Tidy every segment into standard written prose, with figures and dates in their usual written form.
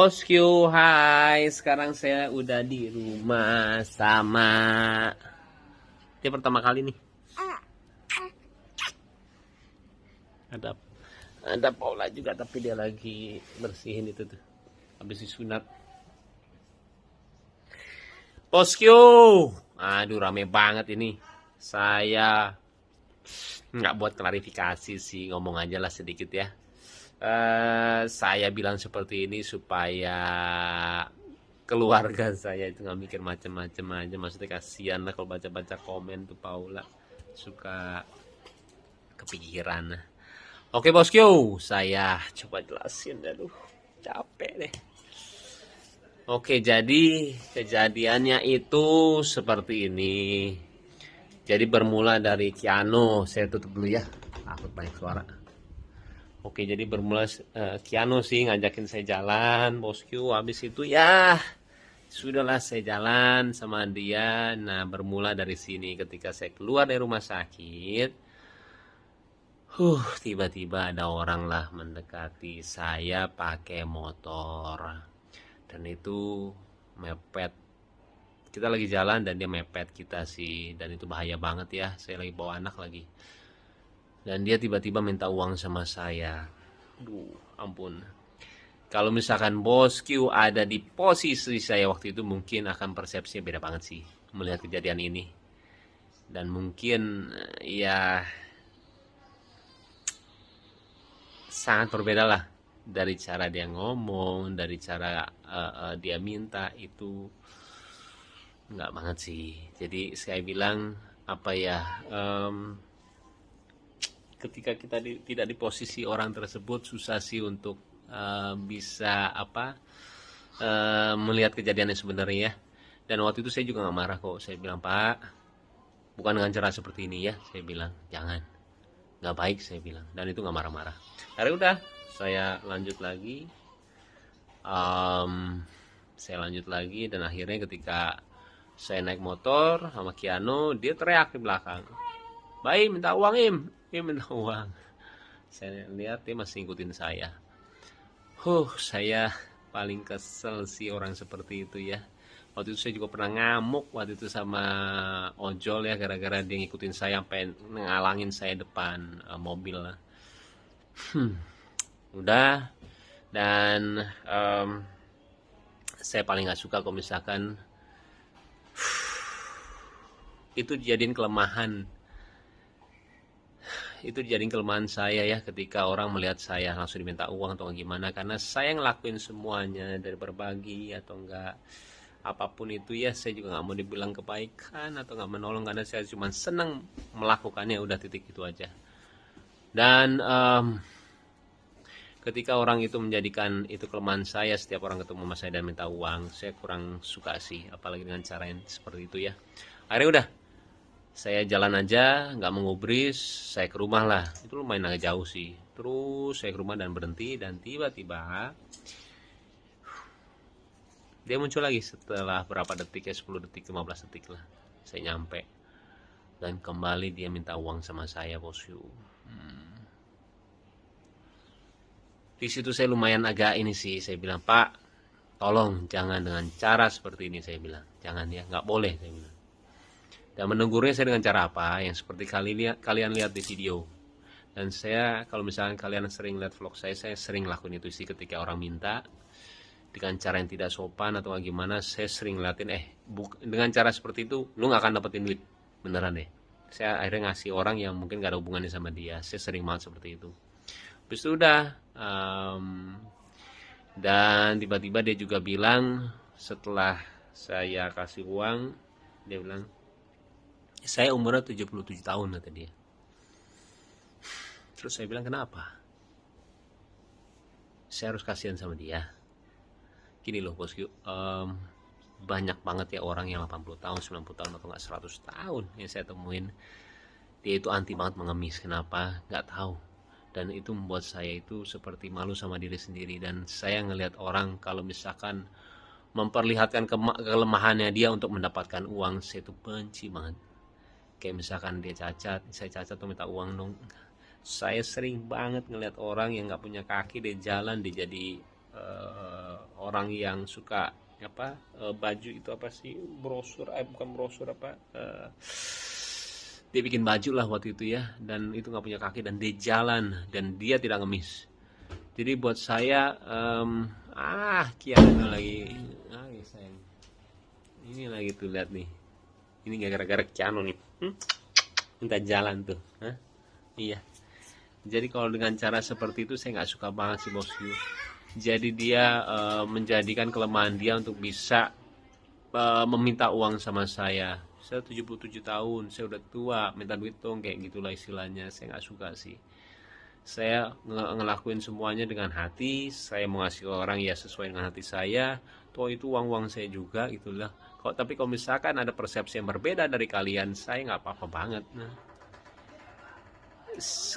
Bosku, hai. Sekarang saya udah di rumah sama. Dia pertama kali nih. Ada ada Paula juga, tapi dia lagi bersihin itu tuh. Habis disunat. Bosku, aduh rame banget ini. Saya nggak buat klarifikasi sih, ngomong aja lah sedikit ya. Saya bilang seperti ini supaya keluarga saya itu nggak mikir macem-macem aja. Maksudnya kasihan lah kalau baca-baca komen tuh Paula suka kepikiran. Oke bosku, saya coba jelasin. Aduh, capek deh. Oke, jadi kejadiannya itu seperti ini. Jadi bermula dari Kiano. Saya tutup dulu ya, takut banyak suara. Oke, jadi bermula Kiano sih ngajakin saya jalan, bosku. Habis itu ya sudahlah saya jalan sama dia. Nah, bermula dari sini ketika saya keluar dari rumah sakit. Tiba-tiba ada orang lah mendekati saya pakai motor. Dan itu mepet. Kita lagi jalan dan dia mepet kita sih. Dan itu bahaya banget ya. Saya lagi bawa anak lagi. Dan dia tiba-tiba minta uang sama saya. Aduh, ampun. Kalau misalkan bosku ada di posisi saya waktu itu, mungkin akan persepsinya beda banget sih melihat kejadian ini. Dan mungkin ya sangat berbeda lah dari cara dia ngomong, dari cara dia minta itu nggak banget sih. Jadi saya bilang apa ya, ketika kita tidak di posisi orang tersebut susah sih untuk bisa melihat kejadiannya sebenarnya ya. Dan waktu itu saya juga nggak marah kok. Saya bilang, Pak, bukan dengan cara seperti ini ya. Saya bilang jangan, nggak baik, saya bilang. Dan itu nggak marah-marah. Hari udah saya lanjut lagi. Saya lanjut lagi dan akhirnya ketika saya naik motor sama Kiano, dia teriak di belakang, Baim minta uang, Im minta uang. Saya lihat dia masih ngikutin saya. Saya paling kesel sih orang seperti itu ya. Waktu itu saya juga pernah ngamuk waktu itu sama ojol ya, gara-gara dia ngikutin saya sampai ngalangin saya depan mobil lah. Udah. Dan saya paling gak suka kalau misalkan itu dijadiin kelemahan. Itu dijadiin kelemahan saya ya, ketika orang melihat saya langsung diminta uang atau gimana, karena saya ngelakuin semuanya dari berbagi atau enggak apapun itu ya. Saya juga nggak mau dibilang kebaikan atau nggak menolong, karena saya cuma senang melakukannya, udah titik itu aja. Dan ketika orang itu menjadikan itu kelemahan saya, setiap orang ketemu sama saya dan minta uang, saya kurang suka sih, apalagi dengan cara yang seperti itu ya. Akhirnya udah, saya jalan aja, nggak mengubris, saya ke rumah lah. Itu lumayan agak jauh sih. Terus saya ke rumah dan berhenti, dan tiba-tiba dia muncul lagi setelah berapa detik ya, 10 detik, 15 detik lah. Saya nyampe. Dan kembali dia minta uang sama saya, bosku. Di situ saya lumayan agak ini sih, saya bilang, Pak, tolong jangan dengan cara seperti ini, saya bilang. Jangan ya, nggak boleh, saya bilang. Dan menegurnya saya dengan cara apa? Yang seperti kalian lihat di video. Dan saya, kalau misalnya kalian sering lihat vlog saya sering lakuin itu sih. Ketika orang minta dengan cara yang tidak sopan atau gimana, saya sering ngeliatin, dengan cara seperti itu lu gak akan dapetin duit, beneran deh. Saya akhirnya ngasih orang yang mungkin gak ada hubungannya sama dia. Saya sering banget seperti itu. Terus itu udah, dan tiba-tiba dia juga bilang, setelah saya kasih uang, dia bilang, saya umurnya 77 tahun kata dia. Terus saya bilang, kenapa? Saya harus kasihan sama dia. Gini loh bosku, banyak banget ya orang yang 80 tahun, 90 tahun atau gak 100 tahun yang saya temuin. Dia itu anti banget mengemis. Kenapa? Gak tahu. Dan itu membuat saya itu seperti malu sama diri sendiri. Dan saya ngelihat orang kalau misalkan memperlihatkan kelemahannya dia untuk mendapatkan uang, saya itu benci banget. Kayak misalkan dia cacat, saya cacat tuh minta uang dong. Saya sering banget ngeliat orang yang nggak punya kaki, dia jalan, dia jadi orang yang suka apa baju itu apa sih, brosur bukan brosur apa, dia bikin baju lah waktu itu ya, dan itu nggak punya kaki dan dia jalan dan dia tidak ngemis. Jadi buat saya Kiana lagi sayang, ini lagi tuh lihat nih, ini gara-gara Kiano nih minta jalan tuh. Iya, jadi kalau dengan cara seperti itu saya nggak suka banget sih bosku. Jadi dia menjadikan kelemahan dia untuk bisa meminta uang sama saya. Saya 77 tahun, saya udah tua, minta duit dong, kayak gitulah istilahnya. Saya nggak suka sih. Saya ngelakuin semuanya dengan hati. Saya mau ngasih orang ya sesuai dengan hati saya. Toh itu uang-uang saya juga gitulah. Tapi kalau misalkan ada persepsi yang berbeda dari kalian, saya nggak apa-apa banget.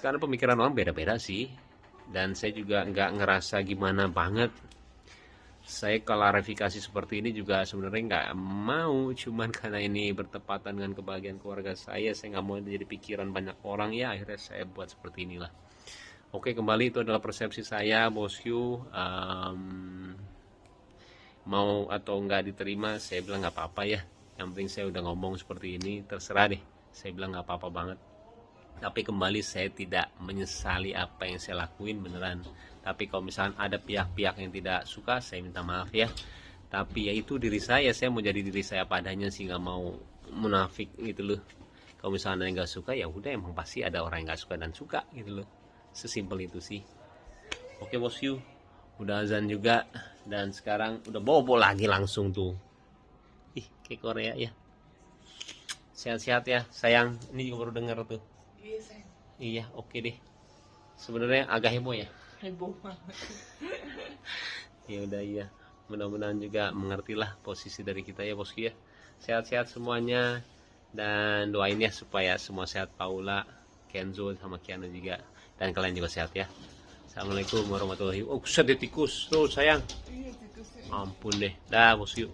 Karena pemikiran orang beda-beda sih. Dan saya juga nggak ngerasa gimana banget. Saya klarifikasi seperti ini juga sebenarnya nggak mau, cuman karena ini bertepatan dengan kebahagiaan keluarga saya nggak mau jadi pikiran banyak orang ya, akhirnya saya buat seperti inilah. Oke, kembali itu adalah persepsi saya bosku. Mau atau nggak diterima, saya bilang nggak apa-apa ya. Yang penting saya udah ngomong seperti ini, terserah deh. Saya bilang nggak apa-apa banget. Tapi kembali saya tidak menyesali apa yang saya lakuin beneran. Tapi kalau misalnya ada pihak-pihak yang tidak suka, saya minta maaf ya. Tapi ya itu diri saya mau jadi diri saya padanya sih, nggak mau munafik gitu loh. Kalau misalnya yang nggak suka ya udah, emang pasti ada orang yang nggak suka dan suka gitu loh. Sesimpel itu sih. Oke bosku, udah azan juga dan sekarang udah bobo lagi langsung tuh. Kayak Korea ya. Sehat-sehat ya sayang. Ini juga baru dengar tuh. Iya, oke deh. Sebenarnya agak heboh ya. Heboh banget. Ya udah iya. Mudah-mudahan juga mengertilah posisi dari kita ya bosku ya. Sehat-sehat semuanya dan doain ya supaya semua sehat, Paula, Kenzo sama Kiana juga, dan kalian juga sehat ya. Assalamualaikum warahmatullahi wabarakatuh. Oh, sedih tikus tuh sayang. Iya, tikusnya. Ampun deh. Dah bosku.